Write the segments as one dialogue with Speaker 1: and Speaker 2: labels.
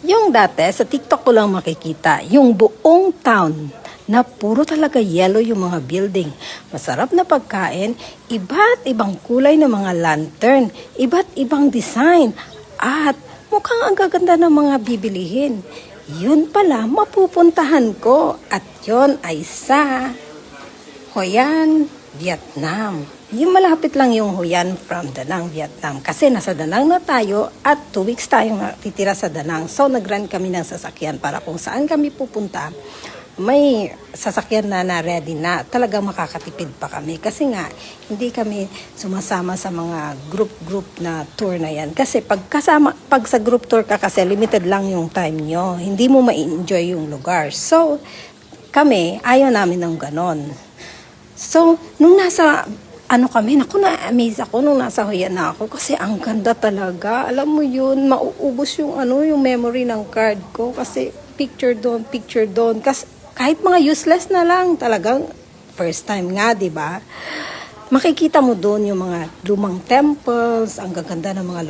Speaker 1: Yung dati, sa TikTok ko lang makikita, yung buong town na puro talaga yellow yung mga building. Masarap na pagkain, iba't ibang kulay ng mga lantern, iba't ibang design, at mukhang ang gaganda ng mga bibilihin. Yun pala, mapupuntahan ko, at yun ay sa Hoi An, Vietnam. Yung malapit lang yung Hoi An from Da Nang, Vietnam. Kasi nasa Da Nang na tayo at 2 weeks tayong natitira sa Da Nang. So nag-rent kami ng sasakyan para kung saan kami pupunta, may sasakyan na ready na. Talagang makakatipid pa kami. Kasi nga, hindi kami sumasama sa mga group na tour na yan. Kasi pag sa group tour ka kasi, limited lang yung time nyo. Hindi mo ma-enjoy yung lugar. So, kami, ayaw namin ng ganon. So, nung nasa kami, na-amaze ako nung nasa Hoi An na ako kasi ang ganda talaga. Alam mo yun, mauubos yung yung memory ng card ko kasi picture doon. Kasi kahit mga useless na lang, talagang first time nga, di ba? Makikita mo doon yung mga lumang temples, ang gaganda ng mga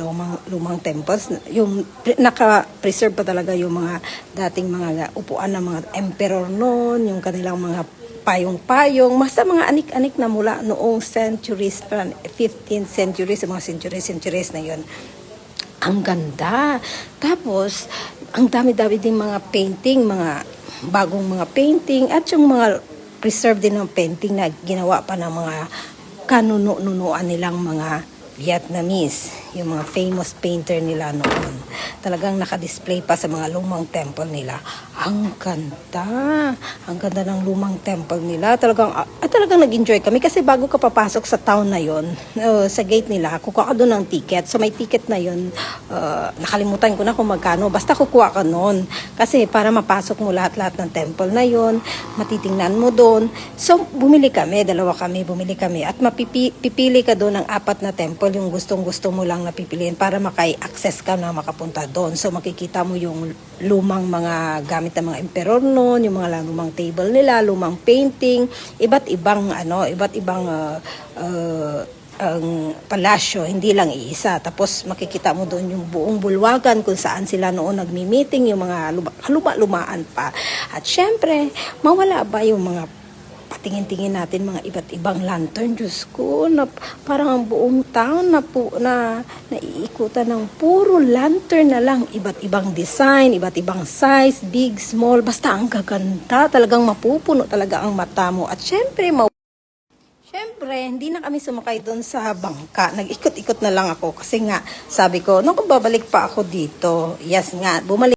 Speaker 1: lumang temples. Yung naka-preserve pa talaga yung mga dating mga upuan ng mga emperor noon, yung kanilang mga payong-payong, basta mga anik-anik na mula noong centuries, 15th century, sa mga centuries na yun. Ang ganda. Tapos, ang dami-dami din mga painting, mga bagong mga painting, at yung mga preserved din ng painting na ginawa pa ng mga kanunuan nilang mga Vietnamese, yung mga famous painter nila noon. Talagang nakadisplay pa sa mga lumang temple nila. Ang ganda. Ang ganda ng lumang temple nila. Talagang nag-enjoy kami kasi bago ka papasok sa town na yon, sa gate nila, kukuha ka doon ng ticket. So may ticket na yon, nakalimutan ko na kung magkano. Basta kukuha ka noon. Kasi para mapasok mo lahat-lahat ng temple na yon, matitingnan mo doon. So bumili kami, bumili kami. At pipili ka doon ng 4 na temple, yung gustong-gusto mo lang napipiliin para makai-access ka na makapunta doon. So makikita mo yung lumang mga gamit ng mga emperor noon, yung mga lumang table nila, lumang painting, iba't ibang ang palasyo, hindi lang iisa. Tapos makikita mo doon yung buong bulwagan kung saan sila noon nagmi-meeting, yung mga luma-lumaan pa. At syempre, mawala ba yung mga patingin-tingin natin mga iba't ibang lantern. Diyos ko, parang ang buong town na naiikutan ng puro lantern na lang. Iba't ibang design, iba't ibang size, big, small, basta ang gaganda. Talagang mapupuno talaga ang mata mo. At syempre, hindi na kami sumakay doon sa bangka. Nag-ikot-ikot na lang ako kasi nga, sabi ko, kung babalik pa ako dito, yes nga, bumalik